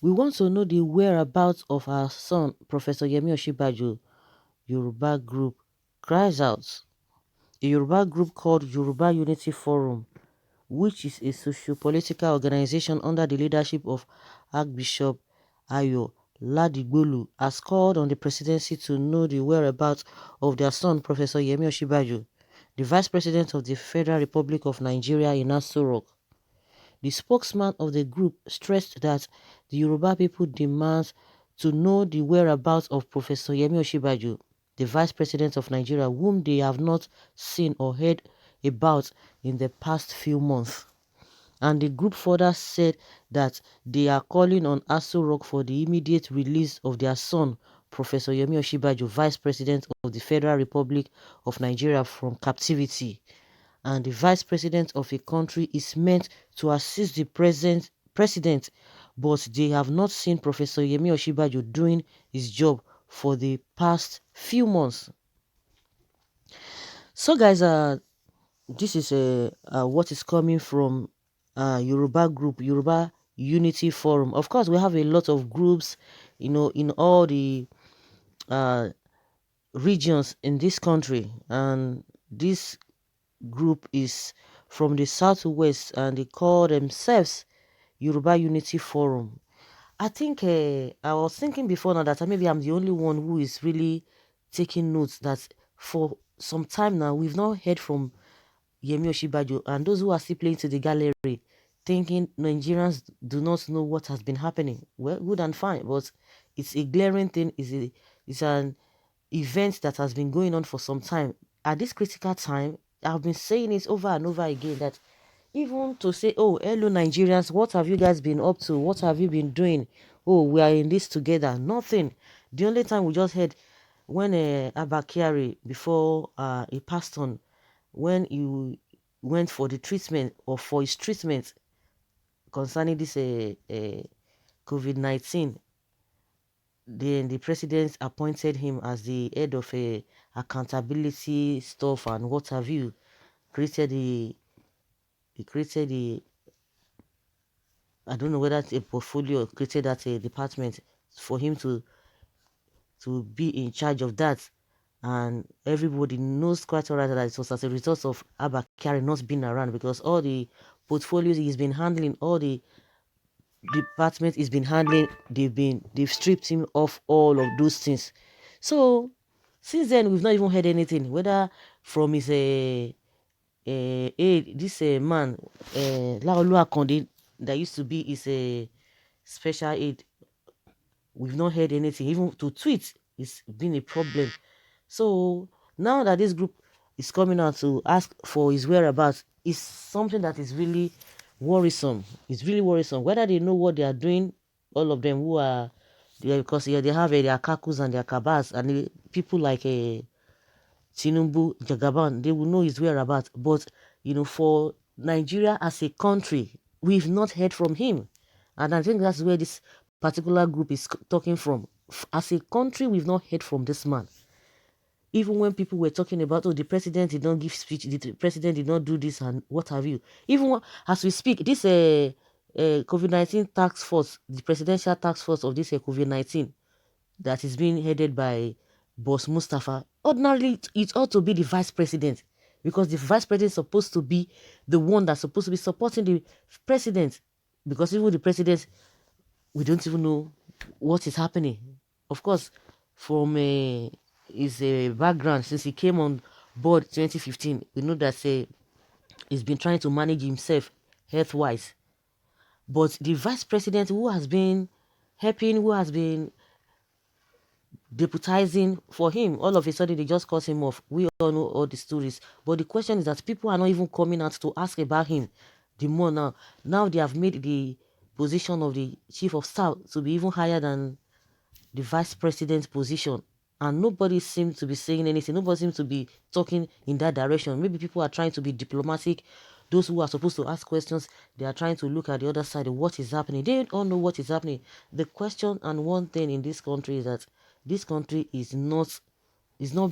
We want to know the whereabouts of our son, Professor Yemi Osinbajo. Yoruba group cries out. A Yoruba group called Yoruba Unity Forum, which is a socio-political organization under the leadership of Archbishop Ayo Ladigbolu, has called on the presidency to know the whereabouts of their son, Professor Yemi Osinbajo, the Vice President of the Federal Republic of Nigeria in Aso Rock. The spokesman of the group stressed that the Yoruba people demand to know the whereabouts of Professor Yemi Osinbajo, the Vice President of Nigeria, whom they have not seen or heard about in the past few months. And the group further said that they are calling on Aso Rock for the immediate release of their son, Professor Yemi Osinbajo, Vice President of the Federal Republic of Nigeria, from captivity. And the Vice President of a country is meant to assist the president, but they have not seen Professor Yemi Osinbajo doing his job for the past few months. So guys, this is what is coming from Yoruba group, Yoruba Unity Forum. Of course, we have a lot of groups, in all the uh, regions in this country, and this group is from the southwest, and they call themselves Yoruba Unity Forum. I think I was thinking before now that maybe I'm the only one who is really taking notes that for some time now we've not heard from Yemi Osinbajo, and those who are still playing to the gallery, thinking Nigerians do not know what has been happening. Well, good and fine, but it's a glaring thing. It's an event that has been going on for some time. At this critical time, I've been saying it over and over again that even to say, oh, hello Nigerians, what have you guys been up to? What have you been doing? Oh, we are in this together. Nothing. The only time we just heard when Abakari, before he passed on, when he went for the treatment or for his treatment concerning this COVID-19, then the president appointed him as the head of accountability stuff and what have you. Created the he created the I don't know whether it's a portfolio, created that a department for him to be in charge of that. And everybody knows quite alright that it was as a result of Abba Kyari not being around, because all the portfolios he's been handling, all the department he's been handling, they've stripped him of all of those things. So since then we've not even heard anything, whether from his this man Laolu Akonde, that used to be his special aid. We've not heard anything. Even to tweet, it's been a problem. So now that this group is coming out to ask for his whereabouts, is something that is really worrisome. It's really worrisome. Whether they know what they are doing, all of them who are there, because yeah, they have their kakus and their kabas, and people like Tinubu, Jagaban, they will know his whereabouts. But for Nigeria as a country, we've not heard from him, and I think that's where this particular group is talking from. As a country, we've not heard from this man. Even when people were talking about, oh, the president did not give speech, the president did not do this, and what have you. Even as we speak, this COVID-19 task force, the presidential task force of this COVID-19 that is being headed by Boss Mustafa, ordinarily it ought to be the vice president, because the vice president is supposed to be the one that's supposed to be supporting the president, because even the president, we don't even know what is happening. Of course, from his background, since he came on board 2015, we know that he's been trying to manage himself health-wise. But the vice president, who has been helping, who has been deputizing for him, all of a sudden they just cut him off. We all know all the stories. But the question is that people are not even coming out to ask about him. The more now they have made the position of the chief of staff to be even higher than the vice president's position, and nobody seems to be saying anything. Nobody seems to be talking in that direction. Maybe people are trying to be diplomatic. Those who are supposed to ask questions, they are trying to look at the other side of what is happening. They don't know what is happening. The question and one thing in this country is that this country is not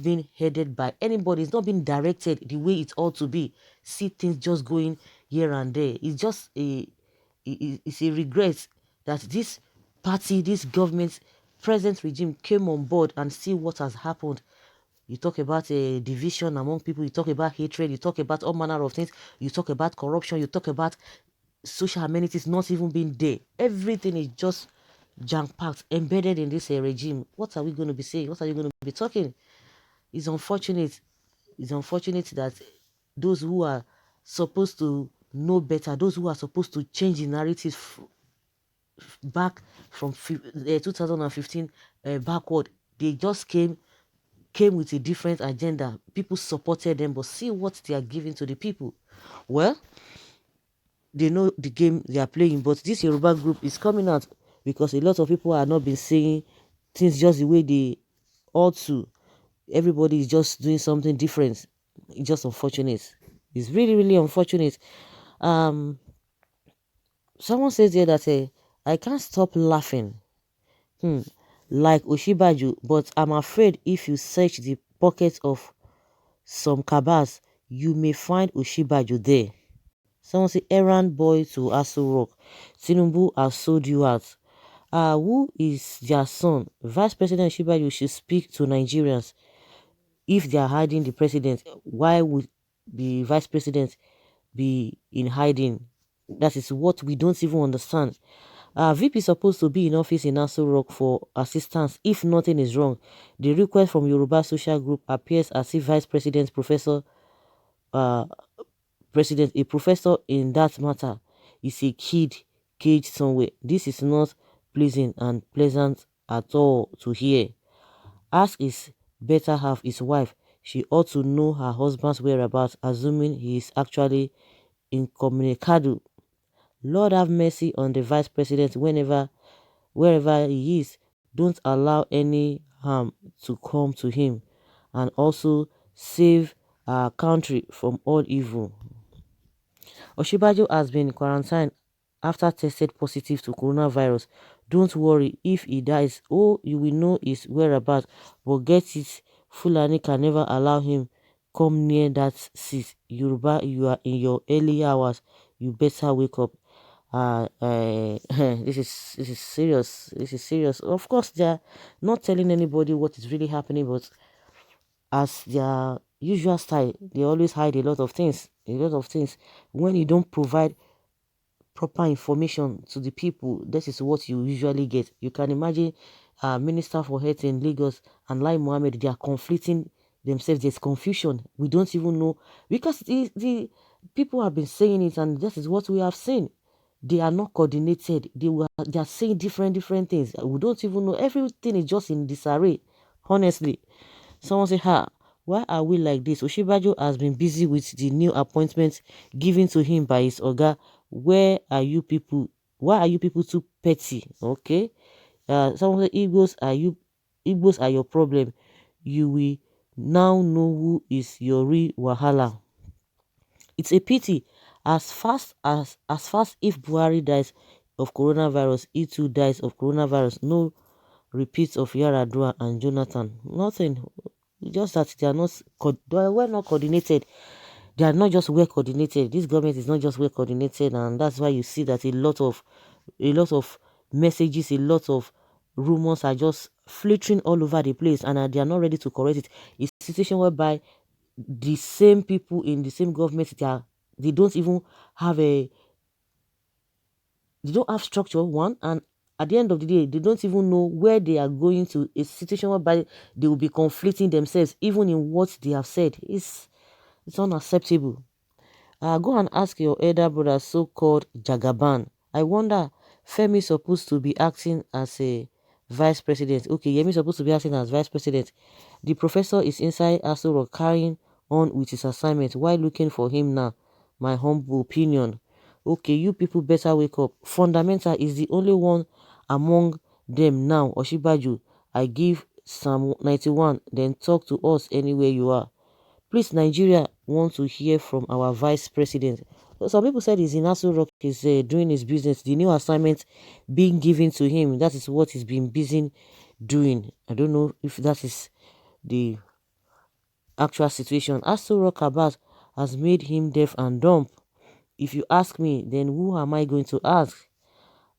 being headed by anybody. It's not being directed the way it ought to be. See things just going here and there. It's just it's a regret that this party, this government, present regime came on board and see what has happened. You talk about a division among people, you talk about hatred, you talk about all manner of things, you talk about corruption, you talk about social amenities not even being there. Everything is just jam-packed, embedded in this regime. What are we going to be saying? What are you going to be talking? It's unfortunate. It's unfortunate that those who are supposed to know better, those who are supposed to change the narrative back from 2015 backward, they just came with a different agenda. People supported them, but see what they are giving to the people. Well, they know the game they are playing, but this Yoruba group is coming out because a lot of people are not been saying things just the way they ought to. Everybody is just doing something different. It's just unfortunate. It's really, really unfortunate. Um, Someone says here that I can't stop laughing. Like Osinbajo, but I'm afraid if you search the pockets of some cabals, you may find Osinbajo there. Someone say errand boy to Aso Rock. Tinubu has sold you out. Who is their son? Vice President Osinbajo should speak to Nigerians. If they are hiding the president, why would the vice president be in hiding? That is what we don't even understand. VP is supposed to be in office in Aso Rock for assistance if nothing is wrong. The request from Yoruba social group appears as if vice president uh, a professor in that matter is a kid caged somewhere. This is not pleasing and pleasant at all to hear. Ask his better half, his wife. She ought to know her husband's whereabouts, assuming he is actually incommunicado. Lord have mercy on the vice president wherever he is. Don't allow any harm to come to him, and also save our country from all evil. Osinbajo has been quarantined after tested positive to coronavirus. Don't worry if he dies. Oh, you will know his whereabouts. But get it, Fulani can never allow him come near that seat. Yoruba, you are in your early hours. You better wake up. This is serious. This is serious. Of course, they are not telling anybody what is really happening, but as their usual style, they always hide a lot of things. A lot of things. When you don't provide proper information to the people, this is what you usually get. You can imagine Minister for Health in Lagos and Lai Mohammed, they are conflicting themselves. There's confusion. We don't even know because the people have been saying it, and this is what we have seen. They are not coordinated. They are saying different things. We don't even know. Everything is just in disarray. Honestly, someone say, why are we like this? Osinbajo has been busy with the new appointments given to him by his oga. Where are you people? Why are you people too petty? Okay. Someone say, Igbos are your problem. You will now know who is your real wahala. It's a pity. As fast if Buhari dies of coronavirus, he too dies of coronavirus. No repeats of Yaradua and Jonathan. Nothing. Just that they were not coordinated. They are not just well coordinated. This government is not just well coordinated, and that's why you see that a lot of messages, a lot of rumors are just flittering all over the place, and they are not ready to correct it. It's a situation whereby the same people in the same government, they don't even have they don't have structure, one, and at the end of the day they don't even know where they are going to. A situation whereby they will be conflicting themselves even in what they have said. It's unacceptable. Go and ask your elder brother, so-called Jagaban. I wonder, Femi is supposed to be acting as a vice president. Okay, Yemi is supposed to be acting as vice president. The professor is inside Aso Rock carrying on with his assignment. Why looking for him now? My humble opinion. Okay, you people better wake up. Fundamental is the only one among them now. Osinbajo, I give Psalm 91, then talk to us anywhere you are. Please, Nigeria want to hear from our vice president. Some people said he's in Aso Rock, he's doing his business. The new assignment being given to him, that is what he's been busy doing. I don't know if that is the actual situation. Aso Rock Abbas has made him deaf and dumb. If you ask me, then who am I going to ask?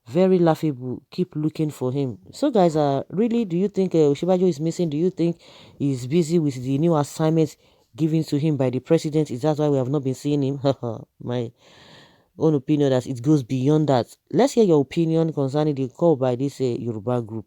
Very laughable. Keep looking for him. So, guys, really, do you think Osinbajo is missing? Do you think he's busy with the new assignments given to him by the president? Is that why we have not been seeing him? My own opinion that it goes beyond that. Let's hear your opinion concerning the call by this Yoruba group.